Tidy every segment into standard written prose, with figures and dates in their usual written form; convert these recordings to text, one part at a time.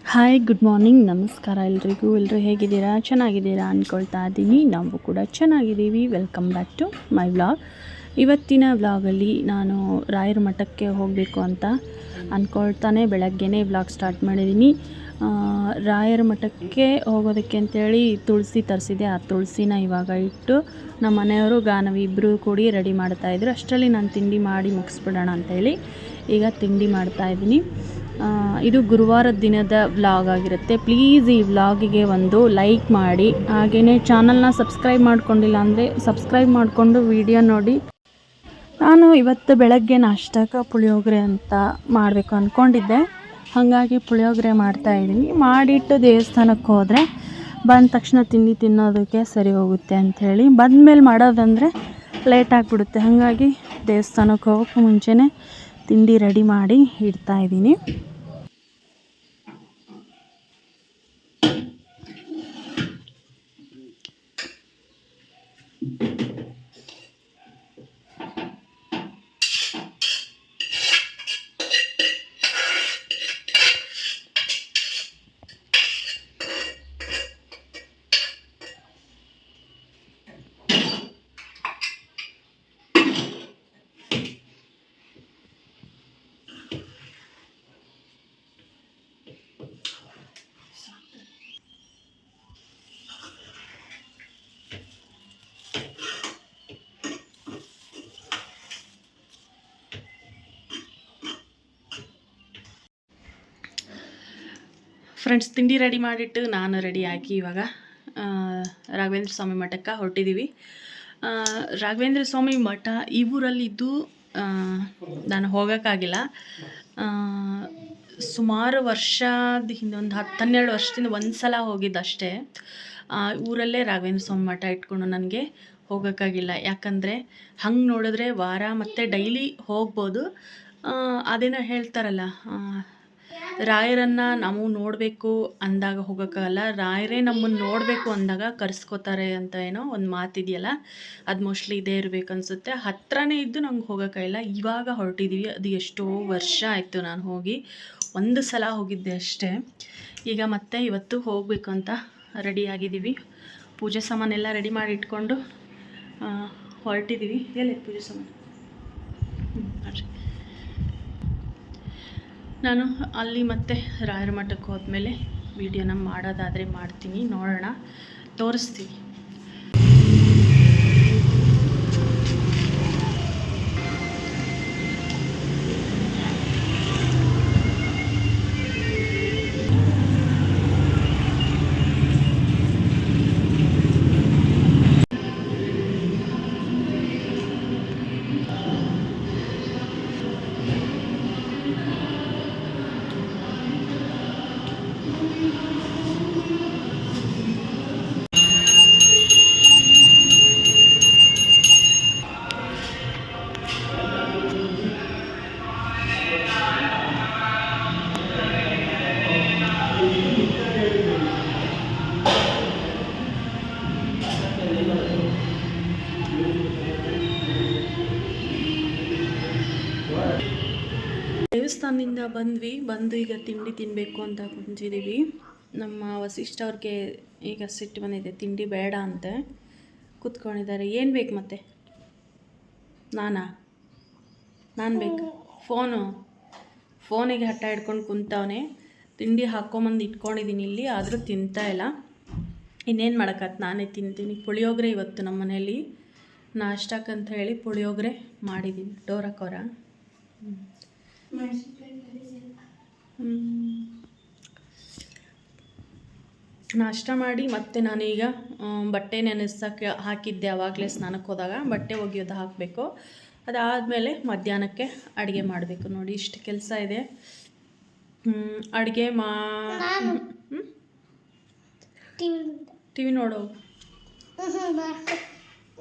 Hi, good morning, ನಮಸ್ಕಾರ ಎಲ್ರಿಗೂ. ಎಲ್ಲರೂ ಹೇಗಿದ್ದೀರಾ? ಚೆನ್ನಾಗಿದ್ದೀರಾ ಅಂದ್ಕೊಳ್ತಾ ಇದ್ದೀನಿ. ನಾವು ಕೂಡ ಚೆನ್ನಾಗಿದ್ದೀವಿ. Welcome back to my vlog. ಇವತ್ತಿನ ವ್ಲಾಗಲ್ಲಿ ನಾನು ರಾಯರ ಮಠಕ್ಕೆ ಹೋಗಬೇಕು ಅಂತ ಅಂದ್ಕೊಳ್ತಾನೆ ಬೆಳಗ್ಗೆನೇ ವ್ಲಾಗ್ ಸ್ಟಾರ್ಟ್ ಮಾಡಿದ್ದೀನಿ. ರಾಯರ ಮಠಕ್ಕೆ ಹೋಗೋದಕ್ಕೆ ಅಂತೇಳಿ ತುಳಸಿ ತರಿಸಿದೆ. ಆ ತುಳಸಿನ ಇವಾಗ ಇಟ್ಟು ನಮ್ಮ ಮನೆಯವರು ಗಾನವಿ ಇಬ್ಬರು ಕೂಡಿ ರೆಡಿ ಮಾಡ್ತಾಯಿದ್ರು. ಅಷ್ಟರಲ್ಲಿ ನಾನು ತಿಂಡಿ ಮಾಡಿ ಮುಗಿಸ್ಬಿಡೋಣ ಅಂತೇಳಿ ಈಗ ತಿಂಡಿ ಮಾಡ್ತಾಯಿದ್ದೀನಿ. ಇದು ಗುರುವಾರದ ದಿನದ ವ್ಲಾಗ್ ಆಗಿರುತ್ತೆ. ಪ್ಲೀಸ್ ಈ ವ್ಲಾಗಿಗೆ ಒಂದು ಲೈಕ್ ಮಾಡಿ, ಹಾಗೆಯೇ ಚಾನಲ್ನ ಸಬ್ಸ್ಕ್ರೈಬ್ ಮಾಡ್ಕೊಂಡಿಲ್ಲ ಅಂದರೆ ಸಬ್ಸ್ಕ್ರೈಬ್ ಮಾಡಿಕೊಂಡು ವಿಡಿಯೋ ನೋಡಿ. ನಾನು ಇವತ್ತು ಬೆಳಗ್ಗೆ ನಾಷ್ಟಕ್ಕೆ ಪುಳಿಯೋಗರೆ ಅಂತ ಮಾಡಬೇಕು ಅಂದ್ಕೊಂಡಿದ್ದೆ. ಹಾಗಾಗಿ ಪುಳಿಯೋಗರೆ ಮಾಡ್ತಾಯಿದ್ದೀನಿ. ಮಾಡಿಟ್ಟು ದೇವಸ್ಥಾನಕ್ಕೆ ಹೋದರೆ ಬಂದ ತಕ್ಷಣ ತಿಂಡಿ ತಿನ್ನೋದಕ್ಕೆ ಸರಿ ಹೋಗುತ್ತೆ ಅಂಥೇಳಿ, ಬಂದಮೇಲೆ ಮಾಡೋದಂದರೆ ಲೇಟ್ ಆಗಿಬಿಡುತ್ತೆ. ಹಾಗಾಗಿ ದೇವಸ್ಥಾನಕ್ಕೆ ಹೋಗೋಕ್ಕೆ ಮುಂಚೆನೇ ತಿಂಡಿ ರೆಡಿ ಮಾಡಿ ಇಡ್ತಾಯಿದ್ದೀನಿ. ಫ್ರೆಂಡ್ಸ್, ತಿಂಡಿ ರೆಡಿ ಮಾಡಿಟ್ಟು ನಾನು ರೆಡಿ ಆಗಿ ಇವಾಗ ರಾಘವೇಂದ್ರ ಸ್ವಾಮಿ ಮಠಕ್ಕೆ ಹೊರಟಿದ್ದೀವಿ. ರಾಘವೇಂದ್ರ ಸ್ವಾಮಿ ಮಠ ಈ ಊರಲ್ಲಿದ್ದು ನಾನು ಹೋಗೋಕ್ಕಾಗಿಲ್ಲ. ಸುಮಾರು ವರ್ಷದ ಹಿಂದೆ ಒಂದು 10-12 ವರ್ಷದಿಂದ ಒಂದು ಸಲ ಹೋಗಿದ್ದಷ್ಟೇ. ಊರಲ್ಲೇ ರಾಘವೇಂದ್ರ ಸ್ವಾಮಿ ಮಠ ಇಟ್ಕೊಂಡು ನನಗೆ ಹೋಗೋಕ್ಕಾಗಿಲ್ಲ. ಯಾಕಂದರೆ ಹಂಗೆ ನೋಡಿದ್ರೆ ವಾರ ಮತ್ತು ಡೈಲಿ ಹೋಗ್ಬೋದು. ಅದೇನೋ ಹೇಳ್ತಾರಲ್ಲ, ರಾಯರನ್ನು ನಾವು ನೋಡಬೇಕು ಅಂದಾಗ ಹೋಗೋಕ್ಕಾಗಲ್ಲ, ರಾಯರೇ ನಮ್ಮನ್ನು ನೋಡಬೇಕು ಅಂದಾಗ ಕರೆಸ್ಕೋತಾರೆ ಅಂತ ಏನೋ ಒಂದು ಮಾತಿದೆಯಲ್ಲ, ಅದು ಮೋಸ್ಟ್ಲಿ ಇದೇ ಇರಬೇಕು ಅನಿಸುತ್ತೆ. ಹತ್ರನೇ ಇದ್ದು ನಂಗೆ ಹೋಗೋಕ್ಕಾಗಿಲ್ಲ. ಇವಾಗ ಹೊರಟಿದ್ದೀವಿ. ಅದು ಎಷ್ಟೋ ವರ್ಷ ಆಯಿತು ನಾನು ಹೋಗಿ, ಒಂದು ಸಲ ಹೋಗಿದ್ದೆ ಅಷ್ಟೇ. ಈಗ ಮತ್ತೆ ಇವತ್ತು ಹೋಗಬೇಕು ಅಂತ ರೆಡಿಯಾಗಿದ್ದೀವಿ. ಪೂಜೆ ಸಾಮಾನೆಲ್ಲ ರೆಡಿ ಮಾಡಿ ಇಟ್ಕೊಂಡು ಹೊರಟಿದ್ದೀವಿ. ಎಲ್ಲಿ ಪೂಜೆ ಸಾಮಾನು? ನೋಡಿರಿ, ನಾನು ಅಲ್ಲಿ ಮತ್ತೆ ರಾಯರ ಮಠಕ್ಕೆ ಹೋದ್ಮೇಲೆ ವಿಡಿಯೋನ ಮಾಡೋದಾದರೆ ಮಾಡ್ತೀನಿ, ನೋಡೋಣ, ತೋರಿಸ್ತೀನಿ. ದೇವಸ್ಥಾನದಿಂದ ಬಂದು ಈಗ ತಿಂಡಿ ತಿನ್ನಬೇಕು ಅಂತ ಕುಂತಿದ್ದೀವಿ. ನಮ್ಮ ವಸಿಷ್ಠ ಅವ್ರಿಗೆ ಈಗ ಸಿಟ್ಟು ಬಂದಿದೆ, ತಿಂಡಿ ಬೇಡ ಅಂತೆ ಕೂತ್ಕೊಂಡಿದ್ದಾರೆ. ಏನು ಬೇಕು ಮತ್ತೆ? ನಾನು ಬೇಕು? ಫೋನಿಗೆ ಹಠ ಹಿಡ್ಕೊಂಡು ಕುಂತವನೆ. ತಿಂಡಿ ಹಾಕ್ಕೊಂಬಂದು ಇಟ್ಕೊಂಡಿದ್ದೀನಿ ಇಲ್ಲಿ, ಆದರೂ ತಿಂತಾ ಇಲ್ಲ. ಇನ್ನೇನು ಮಾಡೋಕ್ಕತ್ತು, ನಾನೇ ತಿಂತೀನಿ. ಪುಳಿಯೋಗರೆ ಇವತ್ತು ನಮ್ಮ ಮನೇಲಿ ನಾಷ್ಟಕ್ಕಂತ ಹೇಳಿ ಪುಳಿಯೋಗರೆ ಮಾಡಿದ್ದೀನಿ. ಡೋರಕೋರ ನಾಷ್ಟ ಮಾಡಿ ಮತ್ತೆ ನಾನೀಗ ಬಟ್ಟೆ ನೆನೆಸೋಕ್ಕೆ ಹಾಕಿದ್ದೆ. ಆವಾಗಲೇ ಸ್ನಾನಕ್ಕೆ ಹೋದಾಗ ಬಟ್ಟೆ ಒಗೆಯೋದು ಹಾಕಬೇಕು. ಅದಾದಮೇಲೆ ಮಧ್ಯಾಹ್ನಕ್ಕೆ ಅಡುಗೆ ಮಾಡಬೇಕು. ನೋಡಿ, ಇಷ್ಟು ಕೆಲಸ ಇದೆ. ಅಡುಗೆ ಟಿ ವಿ ನೋಡೋ.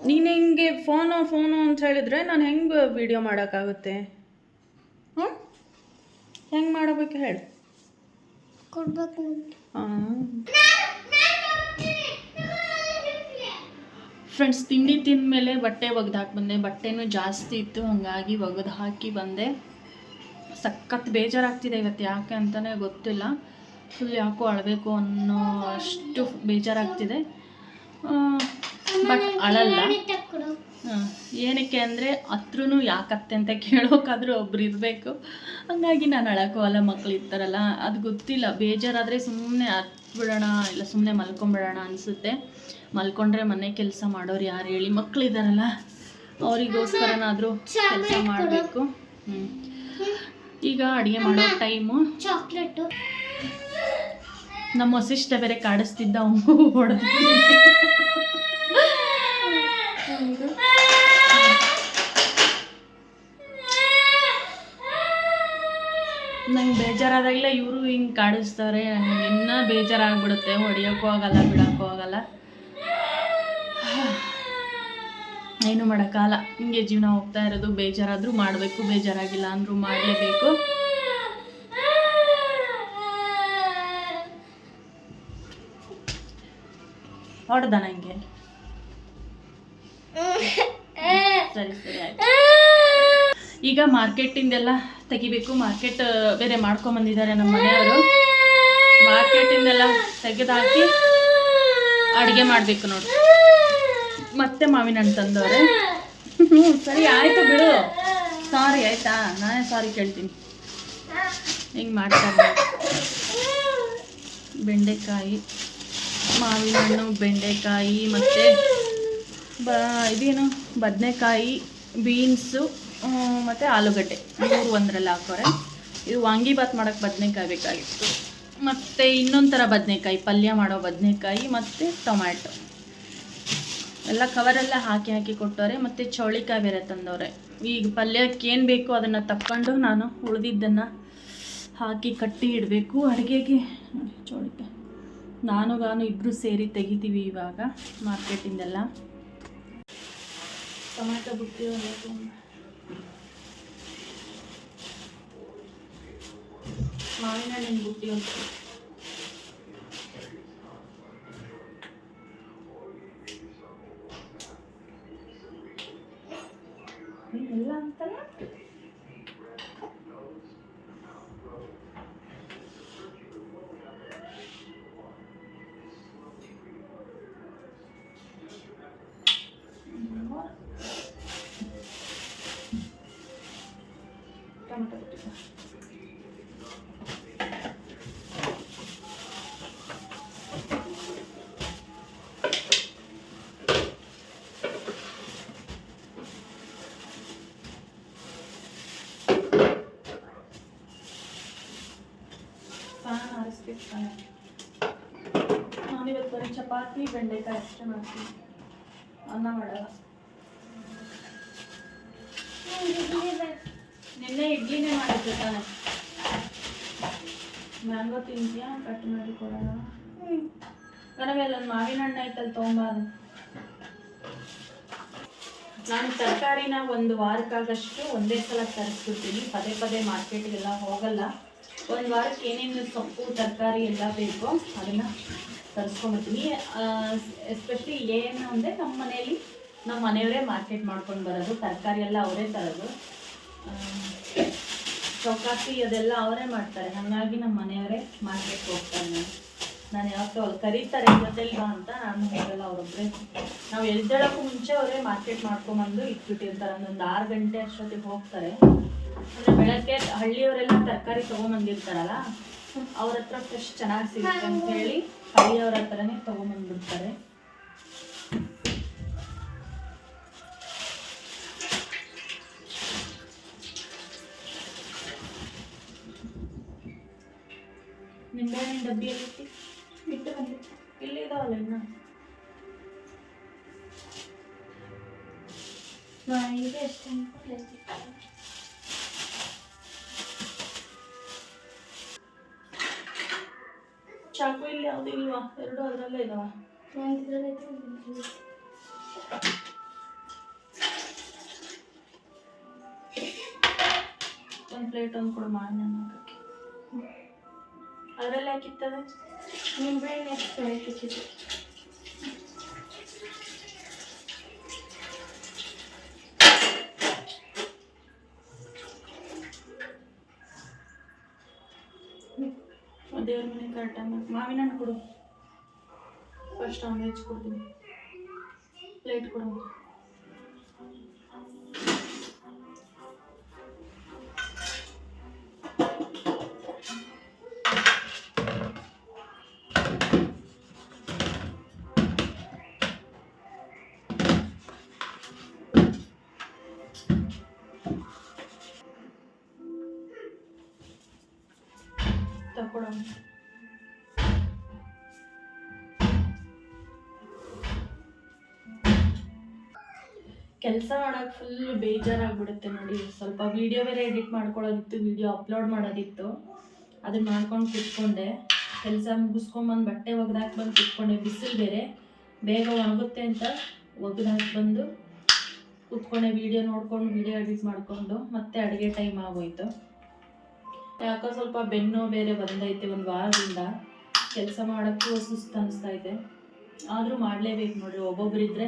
ನೀನು ಹೆಂಗೆ ಫೋನು ಅಂತ ಹೇಳಿದ್ರೆ ನಾನು ಹೆಂಗೆ ವಿಡಿಯೋ ಮಾಡೋಕ್ಕಾಗುತ್ತೆ? ಹೆಂಗೆ ಮಾಡಬೇಕು ಹೇಳು. ಫ್ರೆಂಡ್ಸ್, ತಿಂಡಿ ತಿಂದ ಮೇಲೆ ಬಟ್ಟೆ ಒಗೆದು ಹಾಕಿ ಬಂದೆ. ಬಟ್ಟೆನೂ ಜಾಸ್ತಿ ಇತ್ತು, ಹಾಗಾಗಿ ಒಗೆದು ಹಾಕಿ ಬಂದೆ. ಸಖತ್ ಬೇಜಾರಾಗ್ತಿದೆ ಇವತ್ತು, ಯಾಕೆ ಅಂತಲೇ ಗೊತ್ತಿಲ್ಲ. ಫುಲ್ ಯಾಕೋ ಅಳಬೇಕು ಅನ್ನೋ ಅಷ್ಟು ಬೇಜಾರಾಗ್ತಿದೆ. ಬಟ್ ಅಳಲ್ಲ. ಏನಕ್ಕೆ ಅಂದರೆ ಹತ್ರನೂ ಯಾಕತ್ತೆ ಅಂತ ಕೇಳೋಕ್ಕಾದ್ರೂ ಒಬ್ರು ಇರಬೇಕು. ಹಂಗಾಗಿ ನಾನು ಅಳಕೋಲ್ಲ. ಮಕ್ಳು ಇರ್ತಾರಲ್ಲ, ಅದು ಗೊತ್ತಿಲ್ಲ. ಬೇಜಾರಾದರೆ ಸುಮ್ಮನೆ ಹತ್ಬಿಡೋಣ, ಇಲ್ಲ ಸುಮ್ಮನೆ ಮಲ್ಕೊಂಬಿಡೋಣ ಅನಿಸುತ್ತೆ. ಮಲ್ಕೊಂಡ್ರೆ ಮನೆ ಕೆಲಸ ಮಾಡೋರು ಯಾರು ಹೇಳಿ? ಮಕ್ಕಳಿದ್ದಾರಲ್ಲ, ಅವರಿಗೋಸ್ಕರನಾದರೂ ಕೆಲಸ ಮಾಡಬೇಕು. ಈಗ ಅಡುಗೆ ಮಾಡೋ ಟೈಮು. ಚಾಕ್ಲೇಟು ನಮ್ಮ ವಸಿಷ್ಠ ಬೇರೆ ಕಾಡಿಸ್ತಿದ್ದ, ಅವನು ಹೊಡೆದು ನಂಗೆ ಬೇಜಾರಾದಾಗಲೇ ಇವರು ಹಿಂಗೆ ಕಾಡಿಸ್ತಾರೆ. ನನಗೆ ಇನ್ನೂ ಬೇಜಾರಾಗ್ಬಿಡುತ್ತೆ. ಹೊಡಿಯೋಕ್ಕೂ ಆಗಲ್ಲ, ಬಿಡೋಕ್ಕೂ ಆಗಲ್ಲ. ಏನು ಮಾಡೋಕ್ಕಾಗಲ್ಲ. ಹಿಂಗೆ ಜೀವನ ಹೋಗ್ತಾ ಇರೋದು. ಬೇಜಾರಾದರೂ ಮಾಡಬೇಕು, ಬೇಜಾರಾಗಿಲ್ಲ ಅಂದರೂ ಮಾಡಲೇಬೇಕು. ಹೊಡೆದ ನನಗೆ. ಸರಿ ಸರಿ ಆಯ್ತು. ಈಗ ಮಾರ್ಕೆಟಿಂದೆಲ್ಲ ತೆಗಿಬೇಕು. ಮಾರ್ಕೆಟ್ ಬೇರೆ ಮಾಡ್ಕೊಂಬಂದಿದ್ದಾರೆ ನಮ್ಮ ಮನೆಯವರು. ಮಾರ್ಕೆಟಿಂದೆಲ್ಲ ತೆಗೆದಾಕಿ ಅಡುಗೆ ಮಾಡಬೇಕು ನೋಡಿ. ಮತ್ತೆ ಮಾವಿನ ಹಣ್ಣು ತಂದವ್ರೆ. ಸರಿ ಆಯಿತು ಬಿಡು. ಸಾರಿ ಆಯಿತಾ? ನಾನೇ ಸಾರಿ ಕೇಳ್ತೀನಿ. ಹಿಂಗೆ ಮಾಡ್ತಾರೆ. ಬೆಂಡೆಕಾಯಿ, ಮಾವಿನ ಹಣ್ಣು, ಬೆಂಡೆಕಾಯಿ ಮತ್ತು ಇದೇನು ಬದನೆಕಾಯಿ, ಬೀನ್ಸು ಮತ್ತು ಆಲೂಗಡ್ಡೆ 3 ಒಂದರಲ್ಲಿ ಹಾಕೋರೆ. ಇದು ವಾಂಗಿಬಾತ್ ಮಾಡೋಕ್ಕೆ ಬದನೆಕಾಯಿ ಬೇಕಾಗಿತ್ತು. ಮತ್ತು ಇನ್ನೊಂದು ಥರ ಬದನೆಕಾಯಿ, ಪಲ್ಯ ಮಾಡೋ ಬದನೆಕಾಯಿ ಮತ್ತು ಟೊಮ್ಯಾಟೊ ಎಲ್ಲ ಕವರೆಲ್ಲ ಹಾಕಿ ಕೊಟ್ಟವ್ರೆ. ಮತ್ತು ಚೌಳಿಕಾಯಿ ಬೇರೆ ತಂದವ್ರೆ. ಈಗ ಪಲ್ಯಕ್ಕೆ ಏನು ಬೇಕೋ ಅದನ್ನು ತಕ್ಕೊಂಡು ನಾನು ಉಳಿದಿದ್ದನ್ನು ಹಾಕಿ ಕಟ್ಟಿ ಇಡಬೇಕು ಅಡುಗೆಗೆ. ಚೌಳಿಕಾಯಿ ನಾನು ಇಬ್ಬರು ಸೇರಿ ತೆಗಿತೀವಿ ಇವಾಗ ಮಾರ್ಕೆಟಿಂದೆಲ್ಲ. ಟೊಮ್ಯಾಟೊ ಬುಟ್ಟಿ ಮಾವಿನ ಹಣ್ಣಿನ ಬುಟ್ಟಿ ಒಂದು ಎಲ್ಲ ಅಂತಲ್ಲ. ಟೊಮೆಟೊ ಬುಟ್ಟಿ ನಾನಿವತ್ತು ಬರೀ ಚಪಾತಿ ಬೆಂಡೆಕಾಯಿ ಅಷ್ಟೇ ಮಾಡ್ತೀನಿ. ಅನ್ನ ಮಾಡಲ್ಲ. ನಿನ್ನೆ ಇಡ್ಲಿನೇ ಮಾಡಿದ್ದೆ ತಾನೆ. ಮ್ಯಾಂಗೋ ತಿಂತೀಯಾ? ಕಟ್ ಮಾಡಿ ಕೊಡೋಣ. ಕಣವೆ ಅಲ್ಲೊಂದು ಮಾವಿನ ಹಣ್ಣು ಐತಲ್ಲಿ ತೊಗೊಂಬಾರು. ನಾನು ತರಕಾರಿನ 1 ವಾರಕ್ಕಾಗಷ್ಟು ಒಂದೇ ಸಲ ತರಿಸ್ಬಿಡ್ತೀನಿ. ಪದೇ ಮಾರ್ಕೆಟಿಗೆಲ್ಲ ಹೋಗಲ್ಲ. 1 ವಾರಕ್ಕೆ ಏನೇನು ಸೊಪ್ಪು ತರಕಾರಿ ಎಲ್ಲ ಬೇಕೋ ಅದನ್ನು ತರಿಸ್ಕೊಂಡ್ಬಿಡ್ತೀನಿ. ಎಸ್ಪೆಷಲಿ ಏನು ಅಂದರೆ ನಮ್ಮ ಮನೆಯವರೇ ಮಾರ್ಕೆಟ್ ಮಾಡ್ಕೊಂಡು ಬರೋದು. ತರಕಾರಿ ಎಲ್ಲ ಅವರೇ ತರೋದು. ಚೌಕಾಸಿ ಅದೆಲ್ಲ ಅವರೇ ಮಾಡ್ತಾರೆ. ಹಾಗಾಗಿ ನಮ್ಮ ಮನೆಯವರೇ ಮಾರ್ಕೆಟ್ಗೆ ಹೋಗ್ತಾರೆ. ನಾನು ಯಾವತ್ತೂ ಅವ್ರು ಕರೀತಾರೆ ಜೊತೆಲಿ ಬಾ ಅಂತ, ನಾನು ಹೋಗಲ್ಲ. ಅವರೊಬ್ಬರೇ. ನಾವು ಎದ್ದೇಳೋಕ್ಕೂ ಮುಂಚೆ ಅವರೇ ಮಾರ್ಕೆಟ್ ಮಾಡ್ಕೊಂಬಂದು ಇಟ್ಬಿಟ್ಟಿರ್ತಾರೆ. ಒಂದು 6 ಗಂಟೆ ಅಷ್ಟೊತ್ತಿಗೆ ಹೋಗ್ತಾರೆ. ಅಂದರೆ ಬೆಳಗ್ಗೆ ಹಳ್ಳಿಯವರೆಲ್ಲ ತರಕಾರಿ ತೊಗೊಂಬಂದಿರ್ತಾರಲ್ಲ, ಅವ್ರ ಹತ್ರ ಫ್ರೆಶ್ ಚೆನ್ನಾಗಿ ಸಿಗುತ್ತೆ ಅಂತ ಹೇಳಿ ಹಳ್ಳಿಯವ್ರ ಹತ್ರನೇ ತೊಗೊಂಬಂದ್ಬಿಡ್ತಾರೆ. ನಿಂಬೆಹಣ್ಣಿನ ಡಬ್ಬಿಯಲ್ಲಿ ಇಟ್ಟು ಬಂದಿತ್ತು. ಇಲ್ಲಿ ಇದಾವಲ್ಲ ಇನ್ನು. ಈಗ ಎಷ್ಟು ಚಾಕು ಇಲ್ಲಿ ಯಾವುದು ಇಲ್ವಾ? 2 ಅದರಲ್ಲೇ ಇದಾವ. ಒಂದು ಪ್ಲೇಟ್ ಒಂದು ಕೊಡು ಮಾಡಿ ಹಾಕಕ್ಕೆ. ಅದರಲ್ಲಿ ಹಾಕಿತ್ತದ ನಿಂಬೆಹಣ್ಣು ಎಷ್ಟು ಹಾಕಿತ್ತು. ದೇವ್ರ ಸುಮ್ಮನೆ ಕರೆಕ್ಟಾಗಿ ಮಾವಿನ ಹಣ್ಣು ಕೊಡು. ಫಸ್ಟ್ ನಾನ್ ವೆಜ್ ಕೊಡ್ತೀನಿ. ಪ್ಲೇಟ್ ಕೊಡು. ತಗೊಳ್ಳೋ. ಕೆಲಸ ಮಾಡೋಕೆ ಫುಲ್ ಬೇಜಾರಾಗ್ಬಿಡುತ್ತೆ ನೋಡಿ. ಸ್ವಲ್ಪ ವೀಡಿಯೋ ಬೇರೆ ಎಡಿಟ್ ಮಾಡ್ಕೊಳ್ಳೋದಿತ್ತು, ವೀಡಿಯೋ ಅಪ್ಲೋಡ್ ಮಾಡೋದಿತ್ತು. ಅದನ್ನ ಮಾಡ್ಕೊಂಡು ಕೂತ್ಕೊಂಡೆ. ಕೆಲಸ ಮುಗಿಸ್ಕೊಂಬಂದು ಬಟ್ಟೆ ಒಗ್ದಾಕಿ ಬಂದು ಕೂತ್ಕೊಂಡೆ. ಬಿಸಿಲು ಬೇರೆ, ಬೇಗ ಒಣಗುತ್ತೆ ಅಂತ ಒಗ್ದಾಕಿ ಬಂದು ಕೂತ್ಕೊಂಡೆ. ವೀಡಿಯೋ ನೋಡ್ಕೊಂಡು ವೀಡಿಯೋ ಎಡಿಟ್ ಮಾಡಿಕೊಂಡು ಮತ್ತೆ ಅಡುಗೆ ಟೈಮ್ ಆಗೋಯ್ತು. ಯಾಕೋ ಸ್ವಲ್ಪ ಬೆನ್ನು ಬೇರೆ ಬಂದೈತೆ. ಒಂದು ವಾರದಿಂದ ಕೆಲಸ ಮಾಡೋಕ್ಕೂ ಸುಸ್ತು ಅನಿಸ್ತಾ ಇದೆ. ಆದರೂ ಮಾಡಲೇಬೇಕು ನೋಡಿರಿ. ಒಬ್ಬೊಬ್ಬರಿದ್ದರೆ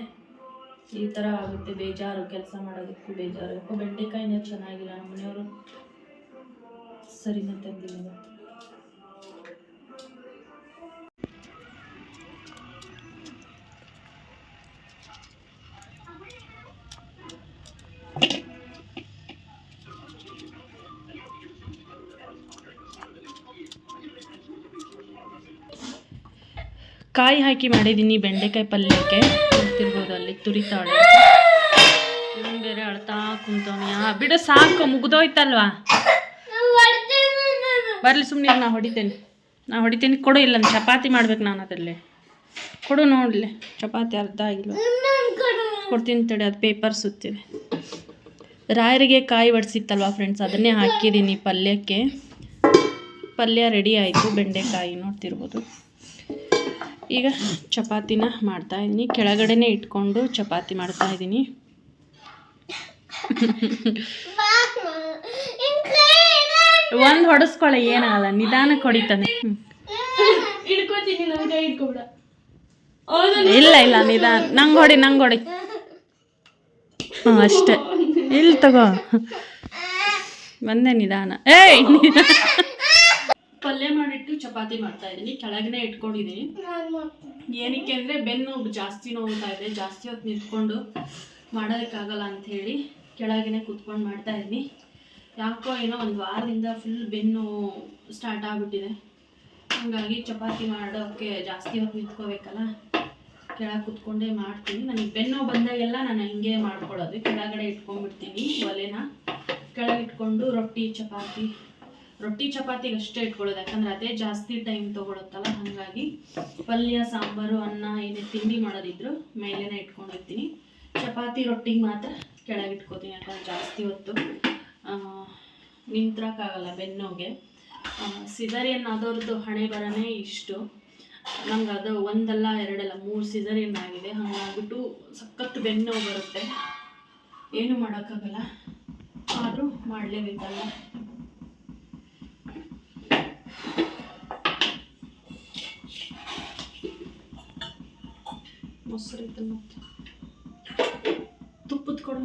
ಈ ಥರ ಆಗುತ್ತೆ. ಬೇಜಾರು, ಕೆಲಸ ಮಾಡೋದಕ್ಕೂ ಬೇಜಾರು. ಯಾಕೋ ಬೆಂಡೆಕಾಯಿನ ಚೆನ್ನಾಗಿಲ್ಲ. ನಮ್ಮ ಮನೆಯವರು ಸರಿನೇ ತಂದಿಲ್ಲ. ಕಾಯಿ ಹಾಕಿ ಮಾಡಿದ್ದೀನಿ ಬೆಂಡೆಕಾಯಿ ಪಲ್ಯಕ್ಕೆ. ಗೊತ್ತಿರ್ಬೋದು, ಅಲ್ಲಿ ತುರಿತಾಳೆ. ಇವನು ಬೇರೆ ಅಳ್ತಾ ಕುಂತವನಿ. ಬಿಡು ಸಾಕು, ಮುಗ್ದೋಯ್ತಲ್ವಾ. ಬರಲಿ ಸುಮ್ಮನೆ, ನಾ ಹೊಡಿತೇನೆ. ಕೊಡು. ಇಲ್ಲ ಚಪಾತಿ ಮಾಡ್ಬೇಕು ನಾನು. ಅದರಲ್ಲೇ ಕೊಡು. ನೋಡಲಿ ಚಪಾತಿ ಅರ್ಧ ಆಗಿಲ್ಲ. ಕೊಡ್ತೀನಿ ತಡೆ. ಅದು ಪೇಪರ್ ಸುತ್ತಿದೆ. ರಾಯರಿಗೆ ಕಾಯಿ ಒಡಿಸಿತ್ತಲ್ವ ಫ್ರೆಂಡ್ಸ್, ಅದನ್ನೇ ಹಾಕಿದ್ದೀನಿ ಪಲ್ಯಕ್ಕೆ. ಪಲ್ಯ ರೆಡಿ ಆಯಿತು. ಬೆಂಡೆಕಾಯಿ ನೋಡ್ತಿರ್ಬೋದು. ಈಗ ಚಪಾತಿನ ಮಾಡ್ತಾಯಿದ್ದೀನಿ. ಕೆಳಗಡೆನೇ ಇಟ್ಕೊಂಡು ಚಪಾತಿ ಮಾಡ್ತಾಯಿದ್ದೀನಿ. ಒಂದು ಹೊಡೆಸ್ಕೊಳ್ಳೆ, ಏನಾಗಲ್ಲ. ನಿಧಾನಕ್ಕೆ ಹೊಡಿತಾನೆ. ಇಲ್ಲ ನಿಧಾನ. ನಂಗೆ ಹೊಡಿ. ಹ್ಞೂ ಅಷ್ಟೇ. ಇಲ್ಲಿ ತಗೋ. ಬಂದೆ ನಿಧಾನ. ಏಯ್, ಪಲ್ಯ ಮಾಡಿಟ್ಟು ಚಪಾತಿ ಮಾಡ್ತಾ ಇದ್ದೀನಿ. ಕೆಳಗನೆ ಇಟ್ಕೊಂಡಿದ್ದೀನಿ. ಏನಕ್ಕೆ ಅಂದರೆ ಬೆನ್ನು ಜಾಸ್ತಿ ನೋವ್ತಾ ಇದೆ. ಜಾಸ್ತಿ ಹೊತ್ತು ನಿಂತ್ಕೊಂಡು ಮಾಡೋದಕ್ಕಾಗಲ್ಲ ಅಂಥೇಳಿ ಕೆಳಗನೆ ಕೂತ್ಕೊಂಡು ಮಾಡ್ತಾ ಇದ್ದೀನಿ. ಯಾಕೋ ಏನೋ ಒಂದು ವಾರದಿಂದ ಫುಲ್ ಬೆನ್ನು ಸ್ಟಾರ್ಟ್ ಆಗಿಬಿಟ್ಟಿದೆ. ಹಾಗಾಗಿ ಚಪಾತಿ ಮಾಡೋಕ್ಕೆ ಜಾಸ್ತಿ ಹೊತ್ತು ನಿಂತ್ಕೋಬೇಕಲ್ಲ, ಕೆಳಗೆ ಕೂತ್ಕೊಂಡೇ ಮಾಡ್ತೀನಿ. ನನಗೆ ಬೆನ್ನು ಬಂದಾಗೆಲ್ಲ ನಾನು ಹಿಂಗೆ ಮಾಡ್ಕೊಳ್ಳೋದು. ಕೆಳಗಡೆ ಇಟ್ಕೊಂಡ್ಬಿಡ್ತೀನಿ ಒಲೆನ. ಕೆಳಗೆ ಇಟ್ಕೊಂಡು ರೊಟ್ಟಿ ಚಪಾತಿಗೆ ಅಷ್ಟೇ ಇಟ್ಕೊಳ್ಳೋದು. ಯಾಕಂದರೆ ಅದೇ ಜಾಸ್ತಿ ಟೈಮ್ ತೊಗೊಳುತ್ತಲ್ಲ. ಹಾಗಾಗಿ ಪಲ್ಯ, ಸಾಂಬಾರು, ಅನ್ನ ಏನೇ ತಿಂಡಿ ಮಾಡೋದಿದ್ರು ಮೇಲೇನೆ ಇಟ್ಕೊಂಡಿರ್ತೀನಿ. ಚಪಾತಿ ರೊಟ್ಟಿಗೆ ಮಾತ್ರ ಕೆಳಗೆ ಇಟ್ಕೋತೀನಿ. ಯಾಕಂದ್ರೆ ಜಾಸ್ತಿ ಹೊತ್ತು ನಿಂತ್ರೋಕ್ಕಾಗಲ್ಲ ಬೆನ್ನೋಗೆ. ಸಿಸರಿಯನ್ ಆದವ್ರದ್ದು ಹಣೆ ಬರನೇ ಇಷ್ಟು. ನಂಗೆ ಅದು ಒಂದಲ್ಲ ಎರಡಲ್ಲ 3 ಸಿಸರಿಯನ್ ಆಗಿದೆ. ಹಾಗಾಗ್ಬಿಟ್ಟು ಸಖತ್ತು ಬೆನ್ನು ಬರುತ್ತೆ. ಏನು ಮಾಡೋಕ್ಕಾಗಲ್ಲ, ಆದರೂ ಮಾಡಲೇಬೇಕಲ್ಲ. ಮೊಸರು ಐತೆ ಮತ್ತೆ ತುಪ್ಪದ ಕೊಡ.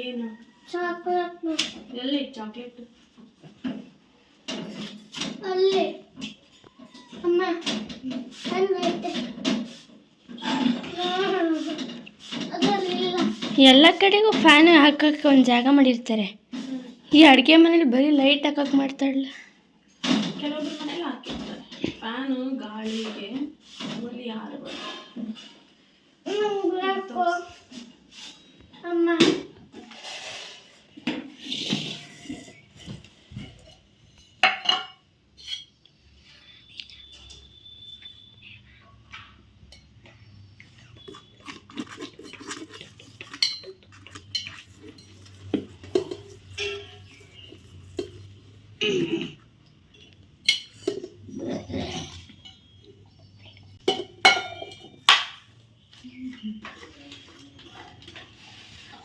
ಏನು ಎಲ್ಲಿ ಚಾಕ್ಲೇಟ್? ಅಲ್ಲಿ ಅಮ್ಮ ಎಲ್ಲ ಕಡೆಗೂ ಫ್ಯಾನ್ ಹಾಕಕ್ಕೆ ಒಂದು ಜಾಗ ಮಾಡಿರ್ತಾರೆ. ಈ ಅಡುಗೆ ಮನೇಲಿ ಬರೀ ಲೈಟ್ ಹಾಕಕ್ಕೆ ಮಾಡ್ತಾರಲ್ಲ. ಕೆಲವೊಬ್ರು ಮನೇಲಿ ಹಾಕಿರ್ತಾರೆ ಫ್ಯಾನು ಗಾಳಿಗೆ. ಯಾರು ಅಮ್ಮ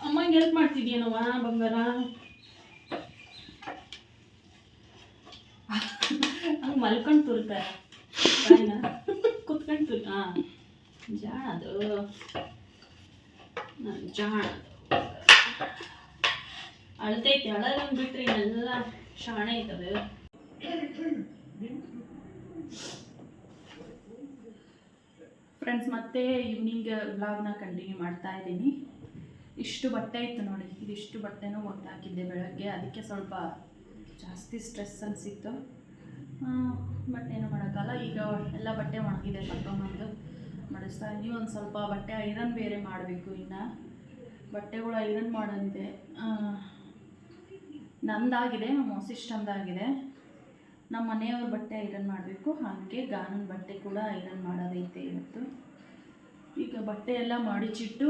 ಅಮ್ಮಂಗೆ ಹೆಲ್ಪ್ ಮಾಡ್ತಿದ್ಯೇನವ್ವ ಬಂಗಾರ? ಹಂಗೆ ಮಲ್ಕೊಂಡು ತುರ್ತಾರೆ ಕುತ್ಕೊಂಡು ತುರ್. ಹಾಂ ಜಾಣದು ಜಾಣ ಅಳ್ತೈತಿ, ಅಳೋದನ್ನ ಬಿಟ್ರೆ ಇನ್ನೆಲ್ಲ ಶಾಣೆ ಐತದೆ. ಫ್ರೆಂಡ್ಸ್, ಮತ್ತೆ ಈವ್ನಿಂಗ್ ವ್ಲಾಗ್ನ ಕಂಟಿನ್ಯೂ ಮಾಡ್ತಾ ಇದ್ದೀನಿ. ಇಷ್ಟು ಬಟ್ಟೆ ಇತ್ತು ನೋಡಿ, ಇದಿಷ್ಟು ಬಟ್ಟೆನೂ ಒಗ್ದು ಹಾಕಿದ್ದೆ ಬೆಳಗ್ಗೆ. ಅದಕ್ಕೆ ಸ್ವಲ್ಪ ಜಾಸ್ತಿ ಸ್ಟ್ರೆಸ್ ಅನಿಸಿತ್ತು. ಬಟ್ ಏನು ಮಾಡೋಕ್ಕಲ್ಲ. ಈಗ ಎಲ್ಲ ಬಟ್ಟೆ ಒಣಗಿದೆ, ತಗೊಂಬಂದು ಮಡಿಸ್ತಾ ಇದ್ದೀನಿ. ಒಂದು ಸ್ವಲ್ಪ ಬಟ್ಟೆ ಐರನ್ ಬೇರೆ ಮಾಡಬೇಕು. ಇನ್ನು ಬಟ್ಟೆಗಳು ಐರನ್ ಮಾಡೋದಿದೆ. ನಂದಾಗಿದೆ, ನಮ್ಮ ಸಿಸ್ಟಮ್ದಾಗಿದೆ. ನಮ್ಮ ಮನೆಯವ್ರ ಬಟ್ಟೆ ಐರನ್ ಮಾಡಬೇಕು. ಹಾಗೆ ಗಾನನ ಬಟ್ಟೆ ಕೂಡ ಐರನ್ ಮಾಡೋದೈತೆ ಇವತ್ತು. ಈಗ ಬಟ್ಟೆ ಎಲ್ಲ ಮಡಿಚಿಟ್ಟು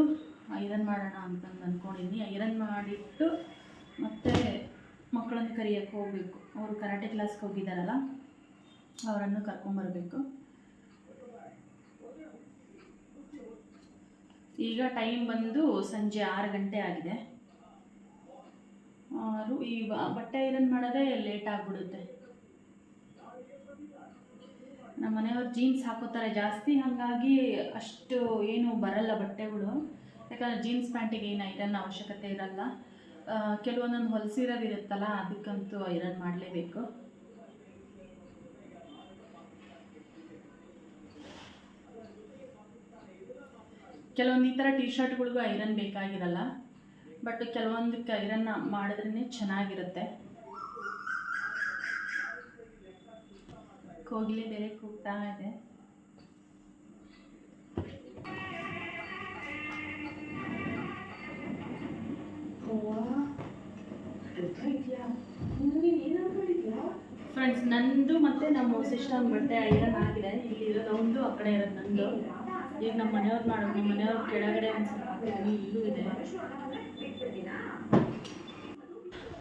ಐರನ್ ಮಾಡೋಣ ಅಂತಂದು ಅಂದ್ಕೊಂಡಿದ್ದೀನಿ. ಐರನ್ ಮಾಡಿಟ್ಟು ಮತ್ತು ಮಕ್ಕಳನ್ನು ಕರಿಯೋಕ್ಕೆ ಹೋಗಬೇಕು. ಅವರು ಕರಾಟೆ ಕ್ಲಾಸ್ಗೆ ಹೋಗಿದ್ದಾರಲ್ಲ, ಅವರನ್ನು ಕರ್ಕೊಂಬರ್ಬೇಕು. ಈಗ ಟೈಮ್ ಬಂದು ಸಂಜೆ 6 ಗಂಟೆ ಆಗಿದೆ. ಈ ಬಟ್ಟೆ ಐರನ್ ಮಾಡೋದೇ ಲೇಟ್ ಆಗಿಬಿಡುತ್ತೆ. ನಮ್ಮ ಮನೆಯವ್ರು ಜೀನ್ಸ್ ಹಾಕೋತಾರೆ ಜಾಸ್ತಿ, ಹಾಗಾಗಿ ಅಷ್ಟು ಏನು ಬರಲ್ಲ ಬಟ್ಟೆಗಳು. ಯಾಕಂದರೆ ಜೀನ್ಸ್ ಪ್ಯಾಂಟಿಗೆ ಏನು ಐರನ್ ಅವಶ್ಯಕತೆ ಇರಲ್ಲ. ಕೆಲವೊಂದೊಂದು ಹೊಲಿಸಿರೋದಿರುತ್ತಲ್ಲ, ಅದಕ್ಕಂತೂ ಐರನ್ ಮಾಡಲೇಬೇಕು. ಕೆಲವೊಂದು ಈ ಥರ ಟಿ ಶರ್ಟ್ಗಳಿಗೂ ಐರನ್ ಬೇಕಾಗಿರಲ್ಲ, ಬಟ್ ಕೆಲವೊಂದಕ್ಕೆ ಐರನ್ ಮಾಡಿದ್ರೇ ಚೆನ್ನಾಗಿರುತ್ತೆ. ಕೋಗಿಲೆ ಬೇರೆ ಕೂಗ್ತಾ ಇದೆ. ಫ್ರೆಂಡ್ಸ್, ನಂದು ಮತ್ತು ನಮ್ಮ ಸಿಸ್ಟರ್ ಬಟ್ಟೆ ಐರನ್ ಆಗಿದೆ. ಇಲ್ಲಿ ಇರೋದು ಒಂದು, ಆ ಕಡೆ ಇರೋದು ನಂದು. ಈಗ ನಮ್ಮ ಮನೆಯವ್ರು ಮಾಡೋದು. ನಮ್ಮ ಮನೆಯವ್ರ ಕೆಳಗಡೆ ಒಂದು ಸ್ವಲ್ಪ ಇಲ್ಲೂ ಇದೆ.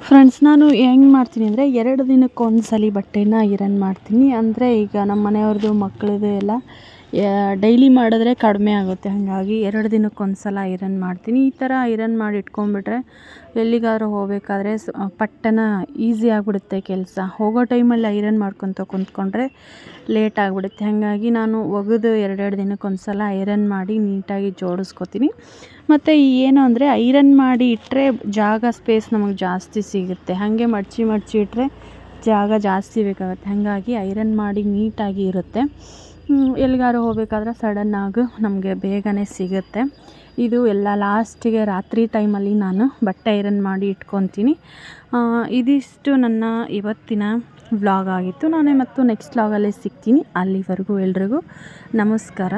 ಫ್ರೆಂಡ್ಸ್, ನಾನು ಹೆಂಗೆ ಮಾಡ್ತೀನಿ ಅಂದರೆ 2 ದಿನಕ್ಕೊಂದ್ಸಲಿ ಬಟ್ಟೆನ ಐರನ್ ಮಾಡ್ತೀನಿ. ಅಂದರೆ ಈಗ ನಮ್ಮ ಮನೆಯವ್ರದ್ದು ಮಕ್ಕಳದು ಎಲ್ಲ ಡೈಲಿ ಮಾಡಿದ್ರೆ ಕಡಿಮೆ ಆಗುತ್ತೆ. ಹಾಗಾಗಿ 2 ದಿನಕ್ಕೊಂದ್ಸಲ ಐರನ್ ಮಾಡ್ತೀನಿ. ಈ ಥರ ಐರನ್ ಮಾಡಿ ಇಟ್ಕೊಂಡ್ಬಿಟ್ರೆ ಎಲ್ಲಿಗಾದ್ರೂ ಹೋಗಬೇಕಾದ್ರೆ ಪಟ್ಟನ ಈಸಿ ಆಗಿಬಿಡುತ್ತೆ ಕೆಲಸ. ಹೋಗೋ ಟೈಮಲ್ಲಿ ಐರನ್ ಮಾಡ್ಕೊತ ಕುಂತ್ಕೊಂಡ್ರೆ ಲೇಟ್ ಆಗಿಬಿಡುತ್ತೆ. ಹಾಗಾಗಿ ನಾನು ಒಗೆದು 2 ದಿನಕ್ಕೊಂದ್ಸಲ ಐರನ್ ಮಾಡಿ ನೀಟಾಗಿ ಜೋಡಿಸ್ಕೊತೀನಿ. ಮತ್ತು ಏನು ಅಂದರೆ ಐರನ್ ಮಾಡಿ ಇಟ್ಟರೆ ಜಾಗ ಸ್ಪೇಸ್ ನಮಗೆ ಜಾಸ್ತಿ ಸಿಗುತ್ತೆ. ಹಾಗೆ ಮಡಚಿ ಇಟ್ಟರೆ ಜಾಗ ಜಾಸ್ತಿ ಬೇಕಾಗುತ್ತೆ. ಹಾಗಾಗಿ ಐರನ್ ಮಾಡಿ ನೀಟಾಗಿ ಇರುತ್ತೆ. ಎಲ್ಲಿಗಾರು ಹೋಗಬೇಕಾದ್ರೆ ಸಡನ್ನಾಗಿ ನಮಗೆ ಬೇಗನೆ ಸಿಗುತ್ತೆ. ಇದು ಎಲ್ಲ ಲಾಸ್ಟಿಗೆ ರಾತ್ರಿ ಟೈಮಲ್ಲಿ ನಾನು ಬಟ್ಟೆ ಐರನ್ ಮಾಡಿ ಇಟ್ಕೊತೀನಿ. ಇದಿಷ್ಟು ನನ್ನ ಇವತ್ತಿನ ವ್ಲಾಗ್ ಆಗಿತ್ತು. ನಾನೇ ಮತ್ತು ನೆಕ್ಸ್ಟ್ ವ್ಲಾಗಲ್ಲಿ ಸಿಗ್ತೀನಿ. ಅಲ್ಲಿವರೆಗೂ ಎಲ್ರಿಗೂ ನಮಸ್ಕಾರ.